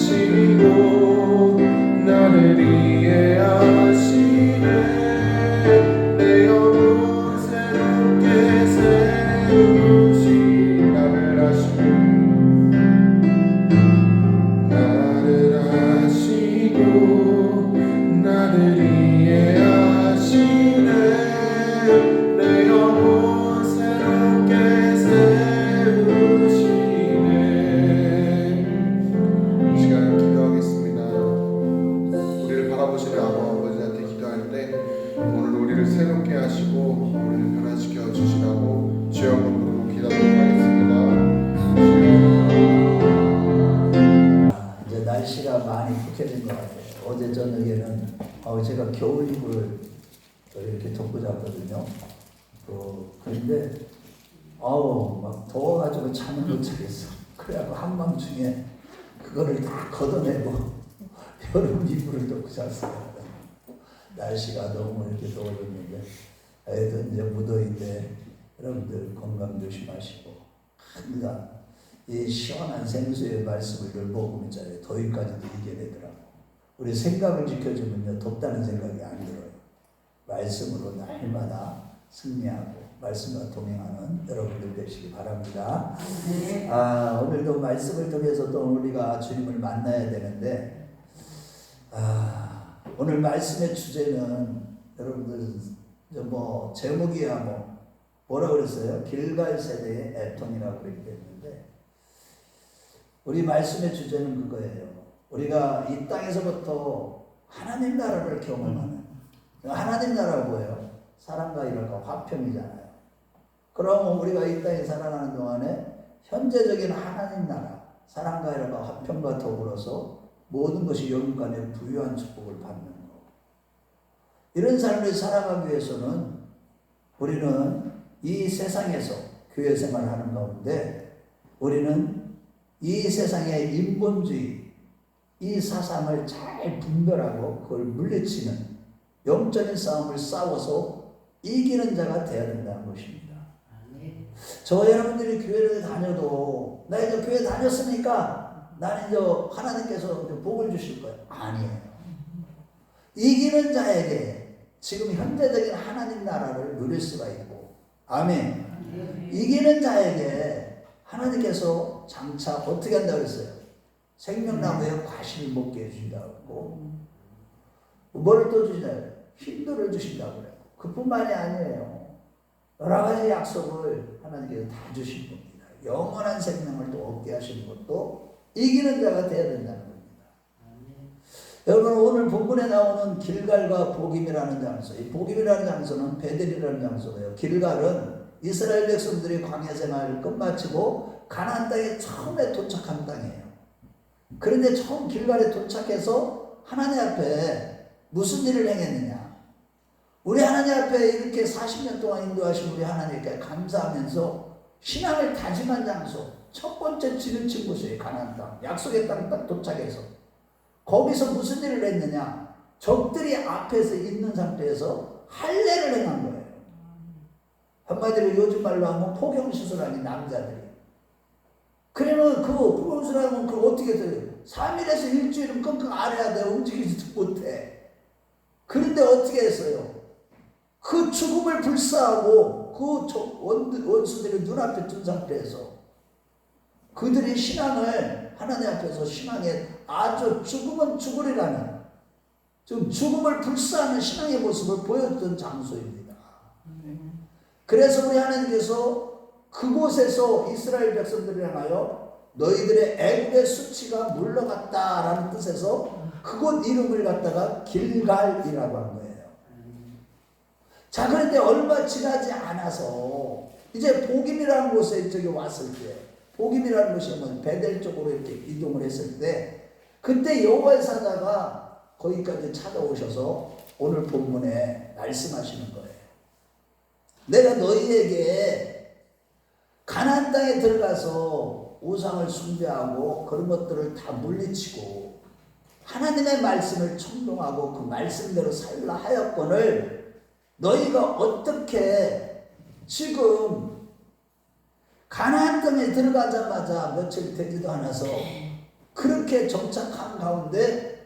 하시고 나를 이해하시네. 내 영혼 새롭게 세우시 나를 하시고 나를 이해하시네. 내 영혼 새롭게 세우시네. 이 시간 기도하겠습니다. 우리를 바라보시는 아버지한테 기도할 때 오늘 우리를 새롭게 하시고 우리를 변화시켜 주시라고 주여 부르고 기도하도록 하겠습니다. 이제 날씨가 많이 푹해진 것 같아요. 어제 저녁에는 제가 겨울 이불을 이렇게 덮고 잤거든요. 그런데 막 더워가지고 잠을 못 자겠어. 그래갖고 한밤중에 그거를 다 걷어내고 여름 이불을 덮고 잤어요. 날씨가 너무 이렇게 더워졌는데 애들 이제 무더위인데 여러분들 건강 조심하시고 항상 이 시원한 생수의 말씀을 늘 먹으면 있잖아요. 더위까지도 이겨내더라고. 우리 생각을 지켜주면요, 덥다는 생각이 안 들어요. 말씀으로 날마다 승리하고 말씀과 동행하는 여러분들 되시기 바랍니다. 네. 오늘도 말씀을 통해서 또 우리가 주님을 만나야 되는데, 오늘 말씀의 주제는 여러분들 제목이야 뭐라 그랬어요? 길갈 세대의 애통이라고 그렇게 했는데, 우리 말씀의 주제는 그거예요. 우리가 이 땅에서부터 하나님 나라를 경험하는, 하나님 나라가 뭐예요? 사랑과 일과 화평이잖아요. 그럼 우리가 이 땅에 살아가는 동안에 현재적인 하나님 나라, 사랑과 일과 화평과 더불어서 모든 것이 영육간에 부유한 축복을 받는 거. 이런 삶을 살아가기 위해서는 우리는 이 세상에서 교회 생활을 하는 가운데 우리는 이 세상의 인본주의, 이 사상을 잘 분별하고 그걸 물리치는 영적인 싸움을 싸워서 이기는 자가 되어야 된다는 것입니다. 저 여러분들이 교회를 다녀도 나 이제 교회 다녔으니까 나는 이제 하나님께서 이제 복을 주실 거예요. 아니에요. 이기는 자에게 지금 현재적인 하나님 나라를 누릴 수가 있고, 아멘. 이기는 자에게 하나님께서 장차 어떻게 한다고 했어요? 생명나무에 과실을 먹게 해주신다고. 뭐를 또 주시나요? 힘들을 주신다고 그래요. 그뿐만이 아니에요. 여러 가지 약속을 하나님께서 다 주신 겁니다. 영원한 생명을 또 얻게 하시는 것도 이기는 자가 되어야 된다는 겁니다. 여러분, 오늘 본문에 나오는 길갈과 보김이라는 장소, 이 보김이라는 장소는 베델이라는 장소예요. 길갈은 이스라엘 백성들이 광야 생활을 끝마치고 가나안 땅에 처음에 도착한 땅이에요. 그런데 처음 길갈에 도착해서 하나님 앞에 무슨 일을 행했느냐? 우리 하나님 앞에 이렇게 40년 동안 인도하신 우리 하나님께 감사하면서 신앙을 다짐한 장소, 첫 번째 진을 친 곳이에요. 가나안 땅, 약속의 땅 딱 도착해서 거기서 무슨 일을 했느냐? 적들이 앞에서 있는 상태에서 할례를 행한 거예요. 한마디로 요즘 말로 하면 포경수술하는 남자들이. 그러면 그 포경수술하면 그걸 어떻게 돼요? 3일에서 일주일은 끙끙 앓아야 돼. 움직이지도 못해. 그런데 어떻게 했어요? 그 죽음을 불사하고 그 원수들이 눈앞에 둔 상태에서 그들이 신앙을 하나님 앞에서 신앙에 아주 죽으면 죽으리라는 좀 죽음을 불사하는 신앙의 모습을 보여줬던 장소입니다. 그래서 우리 하나님께서 그곳에서 이스라엘 백성들을 향하여 너희들의 애국의 수치가 물러갔다라는 뜻에서 그곳 이름을 갖다가 길갈이라고 한 거예요. 자, 그런데 얼마 지나지 않아서 이제 보김이라는 곳에 저기 왔을 때, 보김이라는 곳이 뭐 베델 쪽으로 이렇게 이동을 했을 때, 그때 여호와의 사자가 거기까지 찾아오셔서 오늘 본문에 말씀하시는 거예요. 내가 너희에게 가나안 땅에 들어가서 우상을 숭배하고 그런 것들을 다 물리치고 하나님의 말씀을 청종하고 그 말씀대로 살라 하였거늘 너희가 어떻게 지금 가나안 땅에 들어가자마자 며칠 되지도 않아서 그렇게 정착한 가운데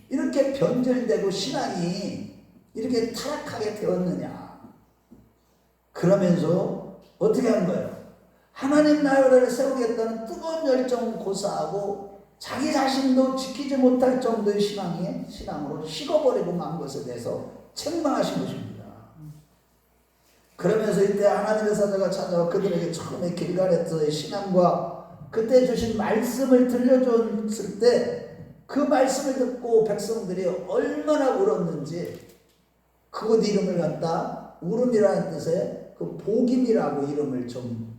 이렇게 변절되고 신앙이 이렇게 타락하게 되었느냐? 그러면서 어떻게 한 거예요? 하나님 나라를 세우겠다는 뜨거운 열정을 고사하고 자기 자신도 지키지 못할 정도의 신앙으로 식어버리고 만 것에 대해서 책망하신 것입니다. 그러면서 이때 하나님의 사자가 찾아와 그들에게 처음에 길갈에서의 신앙과 그때 주신 말씀을 들려줬을 때 그 말씀을 듣고 백성들이 얼마나 울었는지 그곳 이름을 갖다 울음이라는 뜻의 그 복임이라고 이름을 좀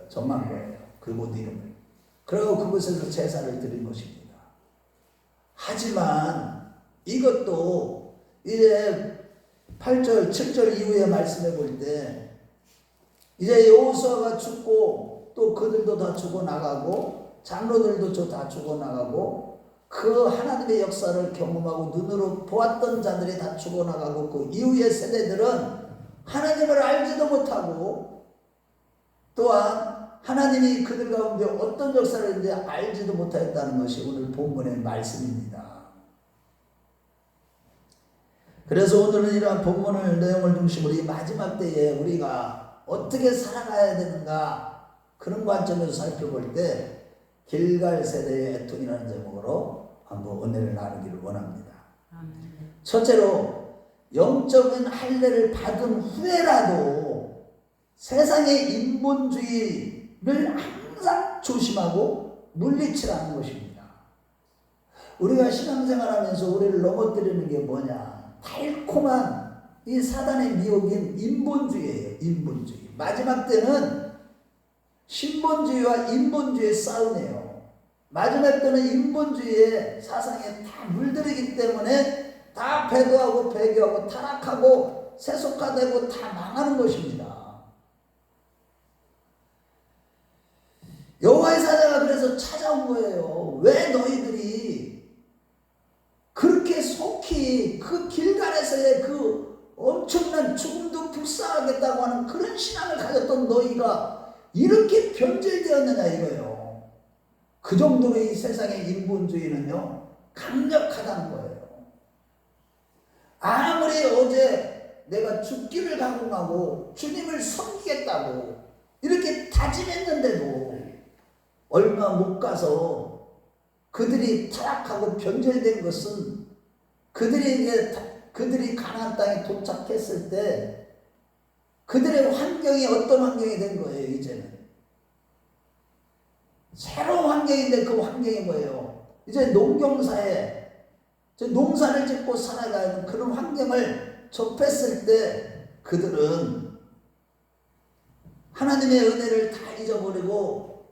정한 거예요. 그곳 이름을. 그리고 그곳에서 제사를 드린 것입니다. 하지만 이것도 이제 8절, 7절 이후에 말씀해 볼 때 이제 여호수아가 죽고 또 그들도 다 죽어나가고 장로들도 다 죽어나가고 그 하나님의 역사를 경험하고 눈으로 보았던 자들이 다 죽어나가고 그 이후의 세대들은 하나님을 알지도 못하고 또한 하나님이 그들 가운데 어떤 역사를 했는지 알지도 못하였다는 것이 오늘 본문의 말씀입니다. 그래서 오늘은 이러한 본문을 내용을 중심으로 이 마지막 때에 우리가 어떻게 살아가야 되는가 그런 관점에서 살펴볼 때 길갈 세대의 애통이라는 제목으로 한번 은혜를 나누기를 원합니다. 첫째로 영적인 할례를 받은 후에라도 세상의 인본주의를 항상 조심하고 물리치라는 것입니다. 우리가 신앙생활하면서 우리를 넘어뜨리는 게 뭐냐? 달콤한 이 사단의 미혹인 인본주의예요. 인본주의. 마지막 때는 신본주의와 인본주의의 싸움이에요. 마지막 때는 인본주의의 사상에 다 물들이기 때문에 다 배도하고 배교하고 타락하고 세속화되고 다 망하는 것입니다. 여호와의 사자가 그래서 찾아온 거예요. 왜 너희들이 그렇게 속히 그 길갈에서의 그 엄청난 죽음도 불사하겠다고 하는 그런 신앙을 가졌던 너희가 이렇게 변질되었느냐 이거예요. 그 정도로 이 세상의 인본주의는요 강력하다는 거예요. 아무리 어제 내가 죽기를 각오하고 주님을 섬기겠다고 이렇게 다짐했는데도 얼마 못 가서 그들이 타락하고 변절된 것은 그들이 가나안 땅에 도착했을 때 그들의 환경이 어떤 환경이 된 거예요. 이제는 새로운 환경인데 그 환경이 뭐예요? 이제 농경사에 농사를 짓고 살아가는 그런 환경을 접했을 때 그들은 하나님의 은혜를 다 잊어버리고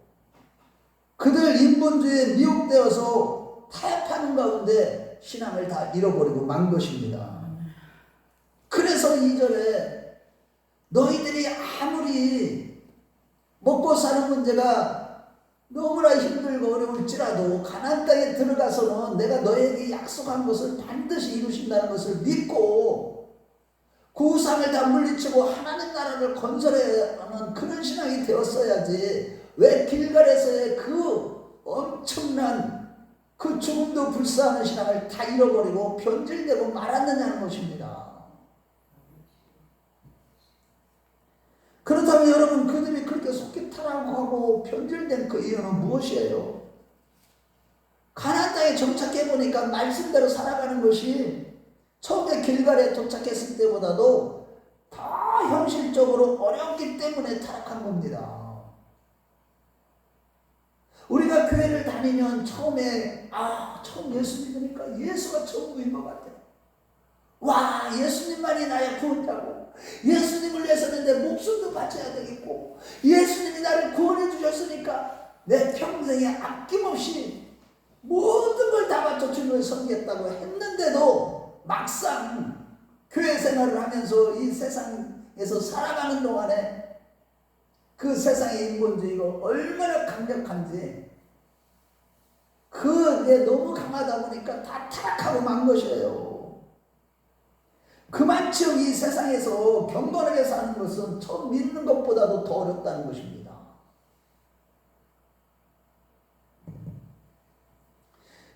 그들 인본주의에 미혹되어서 타협하는 가운데 신앙을 다 잃어버리고 만 것입니다. 그래서 2절에 너희들이 아무리 먹고 사는 문제가 너무나 힘들고 어려울지라도 가나안 땅에 들어가서는 내가 너에게 약속한 것을 반드시 이루신다는 것을 믿고 그 우상을 다 물리치고 하나님 나라를 건설해야 하는 그런 신앙이 되었어야지 왜 길갈에서의 그 엄청난 그 죽음도 불사하는 신앙을 다 잃어버리고 변질되고 말았느냐는 것입니다. 그렇다면 여러분 그들이 그렇게 속히 타락하고 변질된 그 이유는 무엇이에요? 가나안 땅에 정착해보니까 말씀대로 살아가는 것이 처음에 길갈에 도착했을 때보다도 더 현실적으로 어렵기 때문에 타락한 겁니다. 우리가 교회를 다니면 처음에 처음 예수 믿으니까 예수가 전부인 것 같아요. 와, 예수님만이 나의 구원자고 예수님을 위해서는 내 목숨도 바쳐야 되겠고 예수님이 나를 구원해 주셨으니까 내 평생에 아낌없이 모든 걸 다 바쳐 주님을 섬기겠다고 했는데도 막상 교회 생활을 하면서 이 세상에서 살아가는 동안에 그 세상의 인본주의가 얼마나 강력한지 그게 너무 강하다 보니까 다 타락하고 만 것이에요. 그만큼 이 세상에서 경건하게 사는 것은 처음 믿는 것보다도 더 어렵다는 것입니다.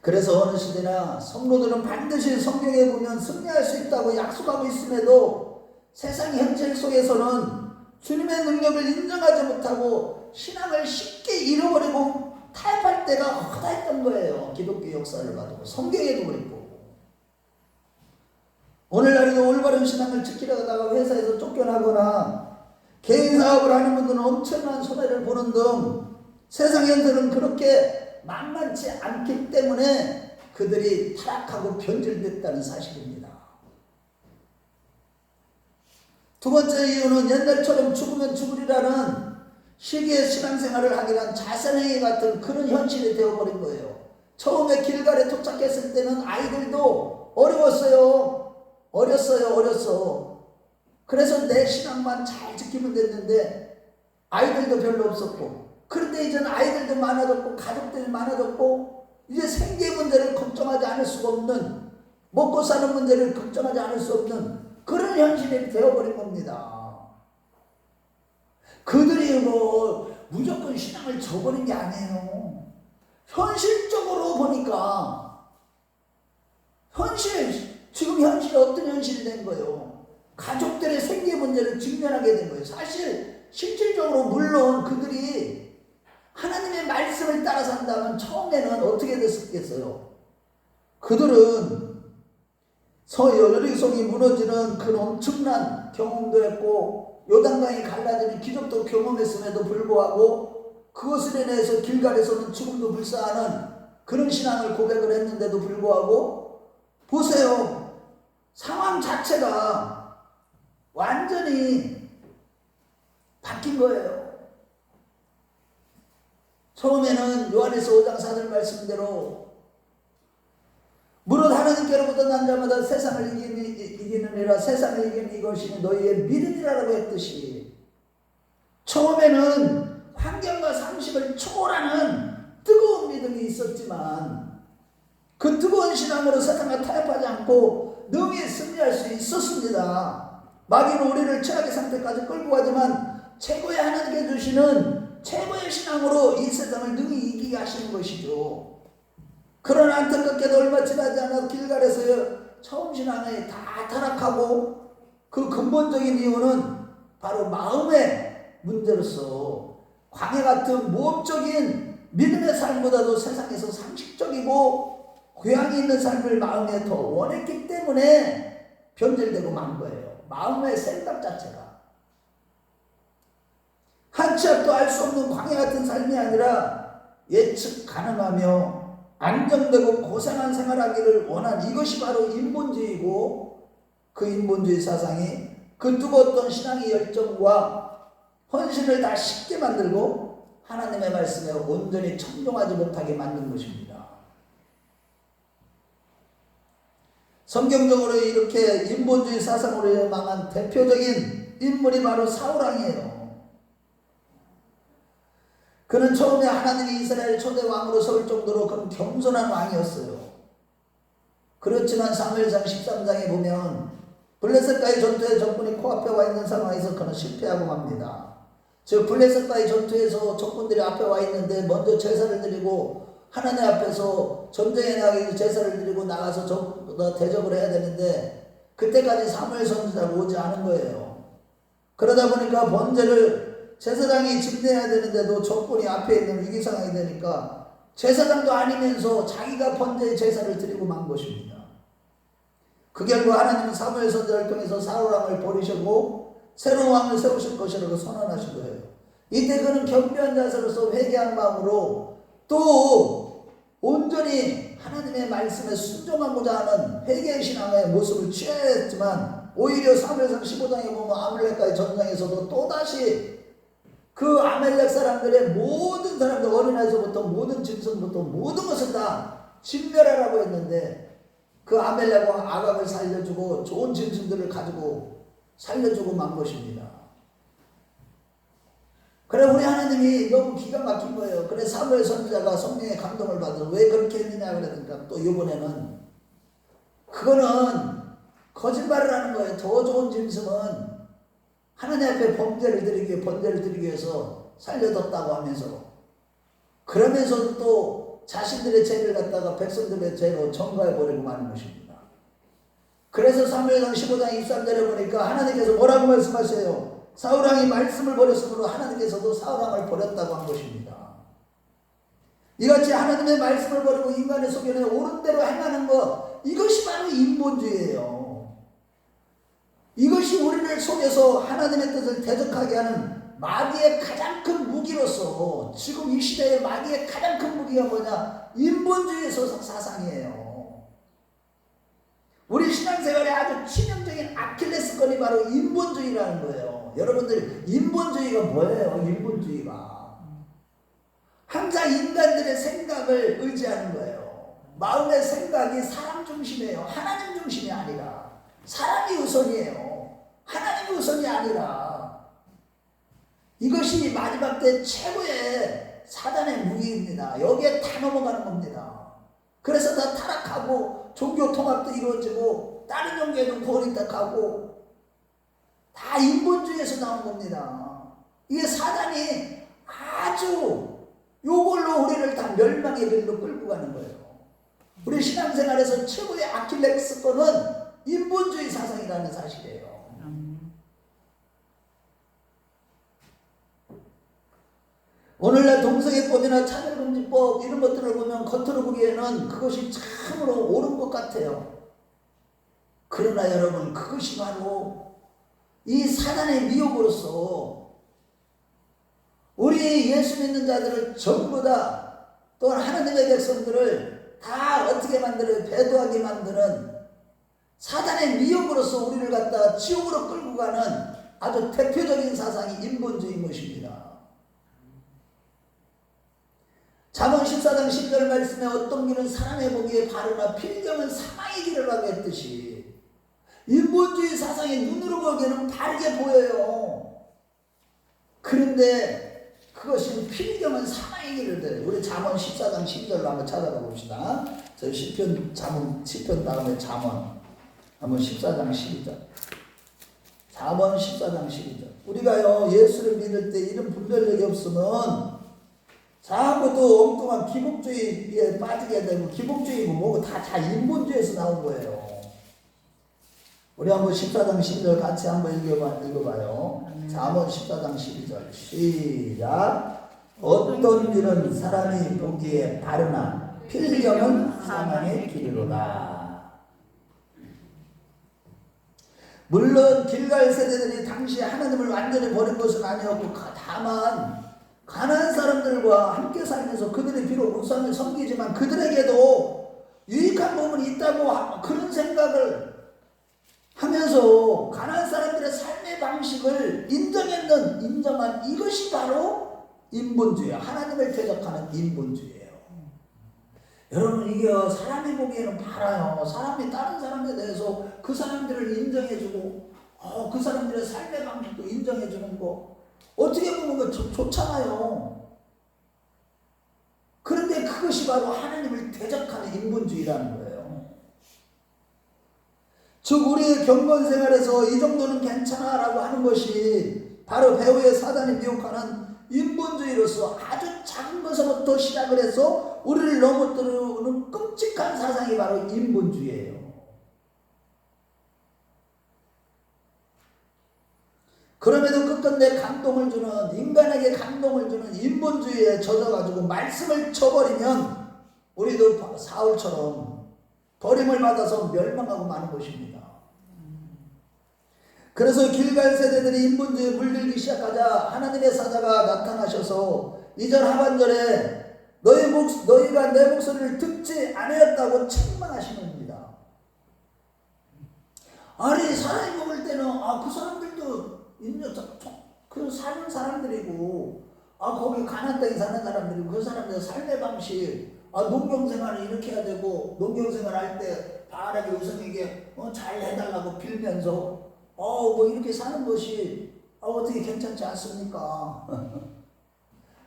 그래서 어느 시대나 성도들은 반드시 성경에 보면 승리할 수 있다고 약속하고 있음에도 세상 현실 속에서는 주님의 능력을 인정하지 못하고 신앙을 쉽게 잃어버리고 타협할 때가 허다했던 거예요. 기독교 역사를 봐도 성경에도 그랬고, 오늘날에도 올바른 신앙을 지키려다가 회사에서 쫓겨나거나 개인 사업을 하는 분들은 엄청난 손해를 보는 등 세상 현실은 그렇게 만만치 않기 때문에 그들이 타락하고 변질됐다는 사실입니다. 두 번째 이유는 옛날처럼 죽으면 죽으리라는 시기의 신앙생활을 하기란 자살행위 같은 그런 현실이 되어버린 거예요. 처음에 길갈에 도착했을 때는 아이들도 어렸어. 그래서 내 신앙만 잘 지키면 됐는데 아이들도 별로 없었고, 그런데 이제는 아이들도 많아졌고 가족들이 많아졌고 이제 생계 문제를 걱정하지 않을 수가 없는, 먹고 사는 문제를 걱정하지 않을 수 없는 그런 현실이 되어버린 겁니다. 그들이 무조건 신앙을 저버린 게 아니에요. 현실적으로 보니까 지금 현실이 어떤 현실이 된 거예요? 가족들의 생계 문제를 직면하게 된 거예요. 사실 실질적으로 물론 그들이 하나님의 말씀을 따라 산다면 처음에는 어떻게 됐었겠어요? 그들은 여리고성이 무너지는 그 엄청난 경험도 했고 요단강이 갈라지는 기적도 경험했음에도 불구하고 그것을 인해서 길갈에서는 죽음도 불사하는 그런 신앙을 고백을 했는데도 불구하고 보세요. 상황 자체가 완전히 바뀐 거예요. 처음에는 요한에서 5장 4절 말씀대로 무릇 하나님께로부터 난 자마다 세상을 이기느니라, 세상을 이기는 이것이 너희의 믿음이라고 했듯이 처음에는 환경과 상식을 초월하는 뜨거운 믿음이 있었지만 그 뜨거운 신앙으로 세상과 타협하지 않고 능히 승리할 수 있었습니다. 마귀는 우리를 최악의 상태까지 끌고 가지만 최고의 하나님께 주시는 최고의 신앙으로 이 세상을 능히 이기게 하시는 것이죠. 그러나 안타깝게도 얼마 지나지 않아 길갈에서 처음 신앙이 다 타락하고 그 근본적인 이유는 바로 마음의 문제로서 광야 같은 모험적인 믿음의 삶보다도 세상에서 상식적이고 교양이 있는 삶을 마음에 더 원했기 때문에 변질되고 만 거예요. 마음의 생각 자체가. 한 치 앞도 알 수 없는 광야 같은 삶이 아니라 예측 가능하며 안정되고 고생한 생활하기를 원한 이것이 바로 인본주의고, 그 인본주의 사상이 그 뜨거웠던 신앙의 열정과 헌신을 다 쉽게 만들고 하나님의 말씀에 온전히 청종하지 못하게 만든 것입니다. 성경적으로 이렇게 인본주의 사상으로 망한 대표적인 인물이 바로 사울왕이에요. 그는 처음에 하나님이 이스라엘 초대 왕으로 세울 정도로 그는 겸손한 왕이었어요. 그렇지만 사무엘상 13장에 보면 블레셋과의 전투에 적군이 코앞에 와 있는 상황에서 그는 실패하고 맙니다. 즉 블레셋과의 전투에서 적군들이 앞에 와 있는데 먼저 제사를 드리고 하나님 앞에서 전쟁에 나가기 제사를 드리고 나가서 대적을 해야 되는데 그때까지 사무엘 선지자가 오지 않은 거예요. 그러다 보니까 번제를 제사장이 집내야 되는데도 적군이 앞에 있는 위기 상황이 되니까 제사장도 아니면서 자기가 번제의 제사를 드리고 만 것입니다. 그 결과 하나님은 사무엘 선지자를 통해서 사울 왕을 버리시고 새로운 왕을 세우실 것이라고 선언하신 거예요. 이때 그는 겸비한 자세로서 회개한 마음으로 또 온전히 하나님의 말씀에 순종하고자 하는 회개의 신앙의 모습을 취했지만 오히려 사무엘상 15장에 보면 아말렉과의 전쟁에서도 또다시 그 아말렉 사람들의 모든 사람들, 어린아이서부터 모든 짐승부터 모든 것을 다 진멸하라고 했는데 그 아말렉 왕 아각을 살려주고 좋은 짐승들을 가지고 살려주고 만 것입니다. 그래 우리 하나님이 너무 기가 막힌 거예요. 그래 사무엘 선지자가 성령의 감동을 받아서 왜 그렇게 했느냐 그러니까 또 이번에는 그거는 거짓말을 하는 거예요. 더 좋은 짐승은 하나님 앞에 번제를 드리기 위해서 살려뒀다고 하면서, 그러면서도 또 자신들의 죄를 갖다가 백성들의 죄로 전가해 버리고 마는 것입니다. 그래서 사무엘상 15장 23절에 보니까 하나님께서 뭐라고 말씀하세요? 사울왕이 말씀을 버렸으므로 하나님께서도 사울왕을 버렸다고 한 것입니다. 이같이 하나님의 말씀을 버리고 인간의 소견에 옳은 대로 행하는 것, 이것이 바로 인본주의예요. 이것이 우리를 속여서 하나님의 뜻을 대적하게 하는 마귀의 가장 큰 무기로서, 지금 이 시대의 마귀의 가장 큰 무기가 뭐냐? 인본주의 사상이에요. 우리 신앙생활에 아주 치명적인 아킬레스건이 바로 인본주의라는 거예요. 여러분들, 인본주의가 뭐예요? 인본주의가 항상 인간들의 생각을 의지하는 거예요. 마음의 생각이 사람 중심이에요. 하나님 중심이 아니라. 사람이 우선이에요. 하나님이 우선이 아니라. 이것이 마지막 때 최고의 사단의 무기입니다. 여기에 다 넘어가는 겁니다. 그래서 다 타락하고 종교 통합도 이루어지고 다른 종교에도 고리딱하고 다 인본주의에서 나온 겁니다. 이게 사단이 아주 요걸로 우리를 다 멸망의 길로 끌고 가는 거예요. 우리 신앙생활에서 최고의 아킬레스건은 인본주의 사상이라는 사실이에요. 오늘날 동성애법이나 차별금지법 이런 것들을 보면 겉으로 보기에는 그것이 참으로 옳은 것 같아요. 그러나 여러분, 그것이 바로 이 사단의 미혹으로서 우리 예수 믿는 자들을 전부 다, 또한 하나님의 백성들을 다 어떻게 만들어요? 배도하게 만드는 사단의 미혹으로서 우리를 갖다 지옥으로 끌고 가는 아주 대표적인 사상이 인본주의인 것입니다. 잠언 14장 10절 말씀에 어떤 길은 사람의 보기에 바르나 필경은 사망의 길이라고 했듯이 인본주의 사상이 눈으로 보기에는 바르게 보여요. 그런데 그것이 필경은 사망의 길을 들어요. 우리 잠언 14장 12절로 한번 찾아가 봅시다. 저희 시편 다음에 잠언 한번 14장 12절. 잠언 14장 12절. 우리가요 예수를 믿을 때 이런 분별력이 없으면 자꾸 또 엉뚱한 기복주의에 빠지게 되고, 기복주의고 뭐고 다 인본주의에서 나온 거예요. 우리 한번 14장 12절 같이 한번 읽어봐요. 잠언 14장 12절 시작. 어떤 일은 사람이 보기에 바르나 필경은 사망의 길이로다. 물론 길갈 세대들이 당시에 하나님을 완전히 버린 것은 아니었고, 다만 가난한 사람들과 함께 살면서 그들이 비록 우상을 섬기지만 그들에게도 유익한 부분이 있다고 그런 생각을 하면서 가난한 사람들의 삶의 방식을 인정한 이것이 바로 인본주의예요. 하나님을 대적하는 인본주의예요. 여러분, 이게 사람이 보기에는 바라요. 사람이 다른 사람에 대해서 그 사람들을 인정해주고 그 사람들의 삶의 방식도 인정해주는 거, 어떻게 보면 그 좋잖아요. 그런데 그것이 바로 하나님을 대적하는 인본주의라는 거예요. 즉 우리의 경건 생활에서 이 정도는 괜찮아 라고 하는 것이 바로 배후의 사단이 미혹하는 인본주의로서 아주 작은 것부터 시작을 해서 우리를 넘어뜨리는 끔찍한 사상이 바로 인본주의예요. 그럼에도 끝끝내 감동을 주는, 인간에게 감동을 주는 인본주의에 젖어가지고 말씀을 쳐버리면 우리도 사울처럼 버림을 받아서 멸망하고 마는 것입니다. 그래서 길갈 세대들이 인본주의에 물들기 시작하자 하나님의 사자가 나타나셔서 2절 하반절에 너희가 내 목소리를 듣지 아니었다고 책망하시는 겁니다. 아니, 사람이 먹을 때는 그 사람들도 그 사는 사람들이고, 거기 가나안 땅에 사는 사람들이고, 그 사람들의 삶의 방식, 농경생활을 이렇게 해야 되고, 농경생활 할 때 바라게 우성에게 잘 해달라고 빌면서 뭐 이렇게 사는 것이 어떻게 괜찮지 않습니까?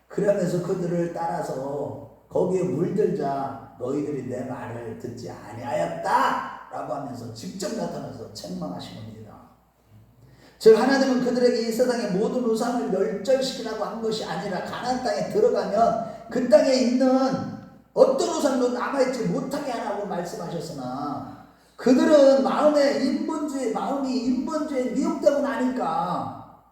그러면서 그들을 따라서 거기에 물들자 너희들이 내 말을 듣지 아니하였다 라고 하면서 직접 나타나서 책망하신 겁니다. 즉 하나님은 그들에게 이 세상의 모든 우상을 멸절시키라고 한 것이 아니라 가나안 땅에 들어가면 그 땅에 있는 어떤 우상도 남아있지 못하게 하라고 말씀하셨으나 그들은 마음이 인본주의에 미혹되고 나니까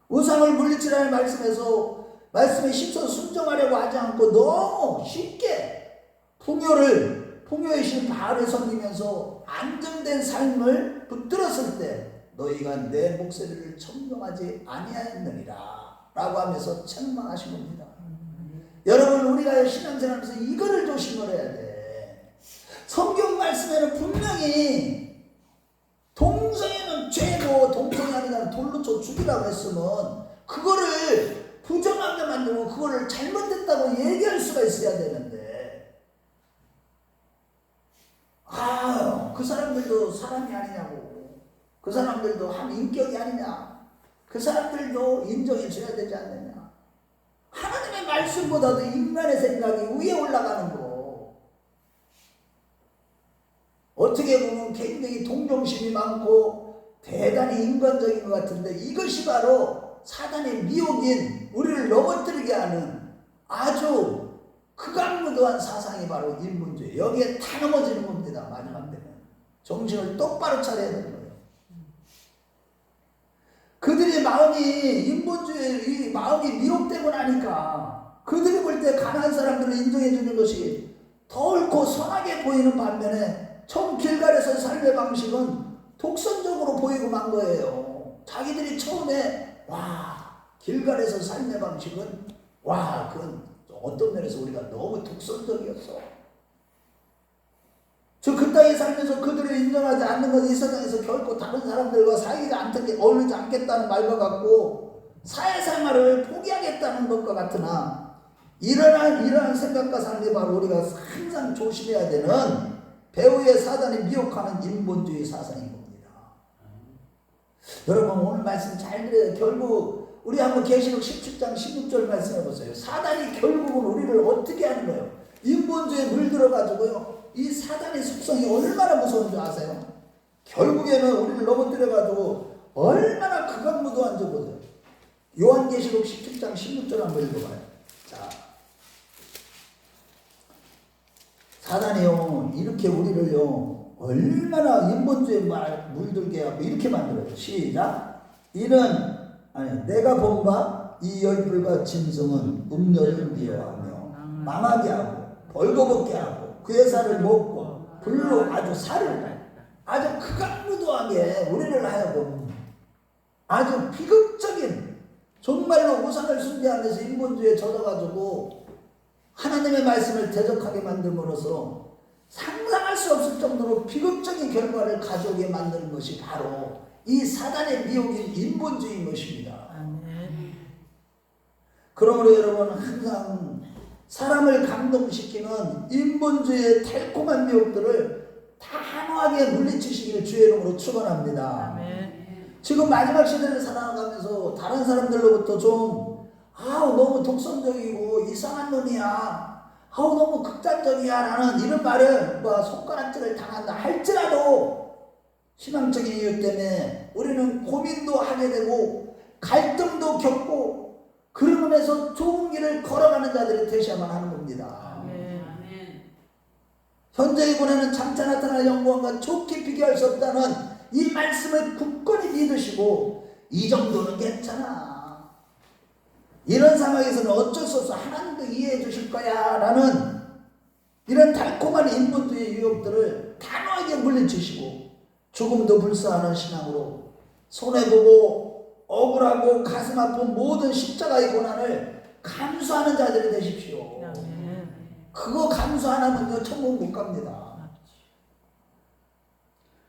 우상을 물리치라는 말씀에 힘써 순종하려고 하지 않고 너무 쉽게 풍요의 바알을 섬기면서 안정된 삶을 붙들었을 때 너희가 내 목소리를 청종하지 아니하였느니라 라고 하면서 책망하신 겁니다. 여러분, 우리가 신앙생활하면서 이거를 조심을 해야 돼. 성경 말씀에는 분명히 동성애는 죄고 동성애 아니라 돌로 쳐 죽이라고 했으면 그거를 부정하게 만들고 그거를 잘못됐다고 얘기할 수가 있어야 되는데, 그 사람들도 사람이 아니냐고, 그 사람들도 한 인격이 아니냐, 그 사람들도 인정해 줘야 되지 않느냐. 하나님의 말씀보다도 인간의 생각이 위에 올라가는 거. 어떻게 보면 굉장히 동정심이 많고 대단히 인간적인 것 같은데 이것이 바로 사단의 미혹인 우리를 넘어뜨리게 하는 아주 극악무도한 사상이 바로 인본주의. 여기에 다 넘어지는 겁니다. 마지막 때는 정신을 똑바로 차려야 되는 거예요. 그들의 인본주의 마음이 미혹되고 나니까 그들이 볼 때 가난한 사람들을 인정해 주는 것이 더 옳고 선하게 보이는 반면에 처음 길갈에서의 삶의 방식은 독선적으로 보이고 만 거예요. 자기들이 처음에 길갈에서 삶의 방식은 그건 어떤 면에서 우리가 너무 독선적이었어. 그 땅에 살면서 그들을 인정하지 않는 것은 이 세상에서 결코 다른 사람들과 어울리지 않겠다는 말과 같고 사회생활을 포기하겠다는 것과 같으나 이러한 생각과 삶이 바로 우리가 항상 조심해야 되는 배후의 사단이 미혹하는 인본주의 사상인 겁니다. 여러분, 오늘 말씀 잘 들어요. 결국 우리 한번 계시록 17장 16절 말씀해 보세요. 사단이 결국은 우리를 어떻게 하는 거예요? 인본주의에 물들어가지고요, 이 사단의 속성이 얼마나 무서운 줄 아세요? 결국에는 우리를 넘어뜨려가지고 얼마나 극악무도한지 보세요. 요한계시록 17장 16절 한번 읽어봐요. 자, 사단이요 이렇게 우리를요 얼마나 인본주의에 물들게 하고 이렇게 만들어요. 시작. 내가 본 바 이 열불과 짐승은 음료를 미워하며 망하게 하고 벌거벗게 하고 그의 살을 먹고 불로 아주 극악무도하게 우리를 하여금 아주 비극적인, 정말로 우상을 숭배하면서 인본주의에 젖어가지고 하나님의 말씀을 대적하게 만듦으로써 상상할 수 없을 정도로 비극적인 결과를 가져오게 만드는 것이 바로 이 사단의 미혹인 인본주의인 것입니다. 그러므로 여러분, 항상 사람을 감동시키는 인본주의의 달콤한 미혹들을 단호하게 물리치시기를 주의 이름으로 축원합니다. 지금 마지막 시대를 살아가면서 다른 사람들로부터 좀 너무 독선적이고 이상한 놈이야, 너무 극단적이야 라는 이런 말을 손가락질을 당한다 할지라도 신앙적인 이유 때문에 우리는 고민도 하게 되고 갈등도 겪고 그러면서 좋은 길을 걸어가는 자들이 되셔야만 하는 겁니다. 현재 이번에는 장차 나타날 영광과 좋게 비교할 수 없다는 이 말씀을 굳건히 믿으시고 이 정도는 괜찮아, 이런 상황에서는 어쩔 수 없어, 하나님도 이해해 주실 거야 라는 이런 달콤한 인본주의 유혹들을 단호하게 물리치시고 죽음도 불사하는 신앙으로 손해보고 억울하고 가슴 아픈 모든 십자가의 고난을 감수하는 자들이 되십시오. 그거 감수 안 하면요 천국 못 갑니다.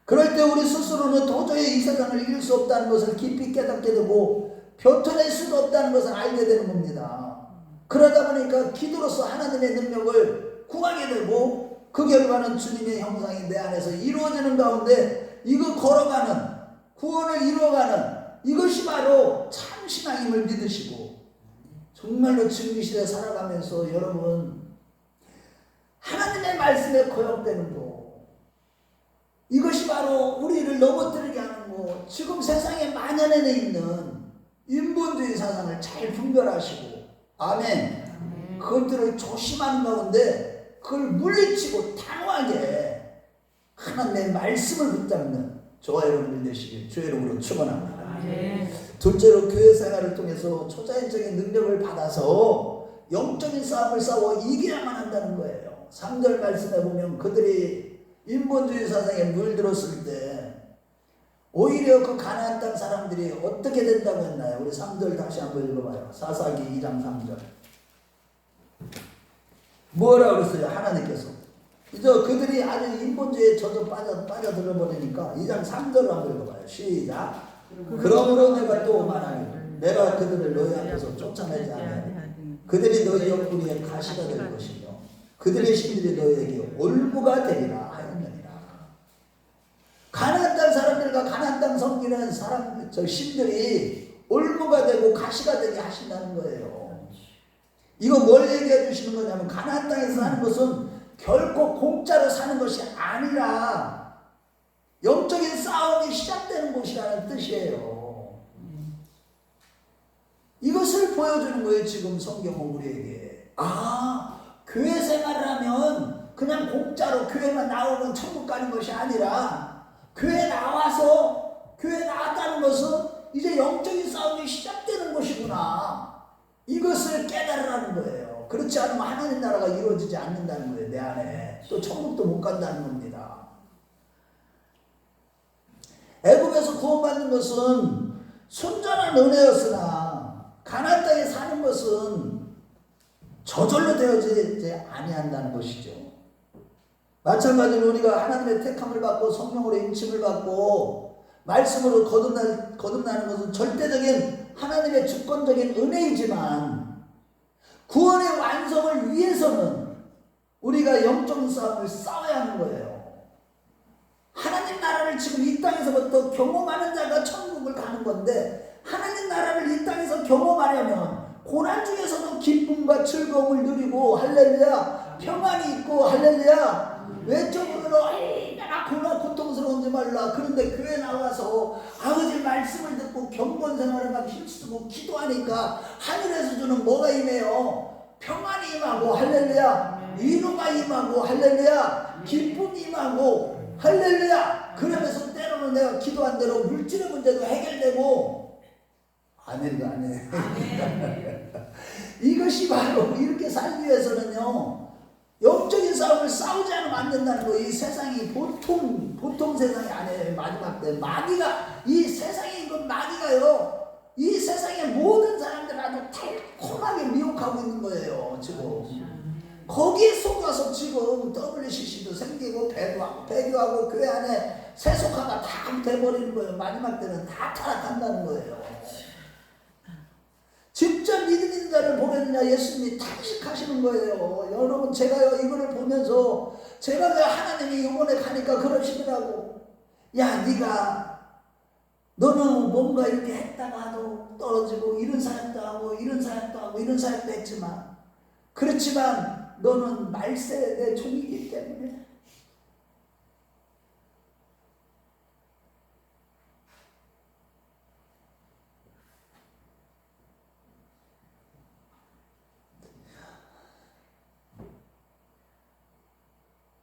그럴 때 우리 스스로는 도저히 이 세상을 이길 수 없다는 것을 깊이 깨닫게 되고 벼텨낼 수도 없다는 것을 알게 되는 겁니다. 그러다 보니까 기도로서 하나님의 능력을 구하게 되고 그 결과는 주님의 형상이 내 안에서 이루어지는 가운데 이거 걸어가는, 구원을 이루어가는 이것이 바로 참 신앙임을 믿으시고 정말로 지금 이 시대에 살아가면서 여러분 하나님의 말씀에 거역되는 거, 이것이 바로 우리를 넘어뜨리게 하는 거, 지금 세상에 만연해 있는 인본주의 사상을 잘 분별하시고 그것들을 조심하는 가운데 그걸 물리치고 단호하게 하나님의 말씀을 붙잡는 저와 여러분들 되시길 주의 이름으로 축원합니다. 둘째로 교회 생활을 통해서 초자연적인 능력을 받아서 영적인 싸움을 싸워 이겨야만 한다는 거예요. 3절 말씀에 보면 그들이 인본주의 사상에 물들었을 때 오히려 그 가나안 땅 사람들이 어떻게 된다고 했나요? 우리 3절 다시 한번 읽어봐요. 사사기 2장 3절. 뭐라 그랬어요? 하나님께서 이제 그들이 아주 인본주의에 빠져들어 버리니까 2장 3절을 한번 읽어봐요. 시작. 그러므로 내가 또 말하니 내가 그들을 너희 앞에서 쫓아내지 아니하니 그들이 너희 옆구리에 가시가 될 것이며 그들의 신들이 너희에게 올무가 되리라 하였느니라. 가나안 땅 사람들과 가나안 땅 섬기는 사람 저 신들이 올무가 되고 가시가 되게 하신다는 거예요. 이거 뭘 얘기해 주시는 거냐면 가나안 땅에서 사는 것은 결코 공짜로 사는 것이 아니라 영적인 싸움이 시작되는 곳이라는 뜻이에요. 이것을 보여주는 거예요. 지금 성경은 우리에게. 교회 생활을 하면 그냥 공짜로 교회만 나오면 천국 가는 것이 아니라 교회 나왔다는 것은 이제 영적인 싸움이 시작되는 것이구나. 이것을 깨달으라는 거예요. 그렇지 않으면 하나님 나라가 이루어지지 않는다는 거예요. 내 안에. 또 천국도 못 간다는 겁니다. 애굽에서 구원받는 것은 순전한 은혜였으나 가나안 땅에 사는 것은 저절로 되어지지 아니한다는 것이죠. 마찬가지로 우리가 하나님의 택함을 받고 성령으로 인침을 받고 말씀으로 거듭나는 것은 절대적인 하나님의 주권적인 은혜이지만 구원의 완성을 위해서는 우리가 영적인 싸움을 싸워야 하는 거예요. 하나님 나라를 지금 이 땅에서부터 경험하는 자가 천국을 가는 건데 하나님 나라를 이 땅에서 경험하려면 고난 중에서도 기쁨과 즐거움을 누리고 할렐루야 평안이 있고 할렐루야 외적으로 얼마나 고난 고통스러운지 몰라. 그런데 교회 나와서 아버지 말씀을 듣고 경건 생활을 막 힘쓰고 기도하니까 하늘에서 주는 뭐가 임해요? 평안이 임하고 할렐루야 위로가 임하고 할렐루야 기쁨이 임하고 할렐루야. 그러면서 때로는 내가 기도한 대로 물질의 문제도 해결되고 아멘. 이것이 바로 이렇게 살기 위해서는요 영적인 싸움을 싸우지 않으면 안 된다는 거예요. 이 세상이 보통 세상이 아니에요. 마지막 때 마귀가 이 세상에 있는 마귀가요 이 세상의 모든 사람들을 아주 달콤하게 미혹하고 있는 거예요. 지금 거기에 속아서 지금 WCC도 생기고 배교하고 교회 안에 세속화가 다 돼버리는 거예요. 마지막 때는 다 타락한다는 거예요. 진짜 믿음 있는 자를 보겠느냐 예수님이 탄식하시는 거예요. 여러분 제가요 이거를 보면서 제가 왜 하나님이 이번에 가니까 그러시더라고. 야 너는 뭔가 이렇게 했다가도 떨어지고 이런 사역도 하고 이런 사역도 하고 이런 사역도 했지만 그렇지만 너는 말세에 내 종이기 때문에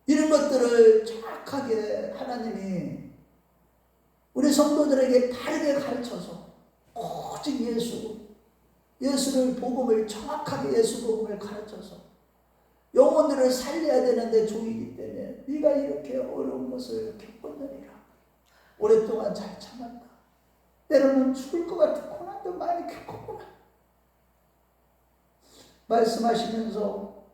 이런 것들을 정확하게 하나님이 우리 성도들에게 바르게 가르쳐서 오직 예수를 복음을 정확하게 예수 복음을 가르쳐서 영혼들을 살려야 되는데 종이기 때문에 네가 이렇게 어려운 것을 겪었느니라. 오랫동안 잘 참았다. 때로는 죽을 것 같은 고난도 많이 겪었구나. 말씀하시면서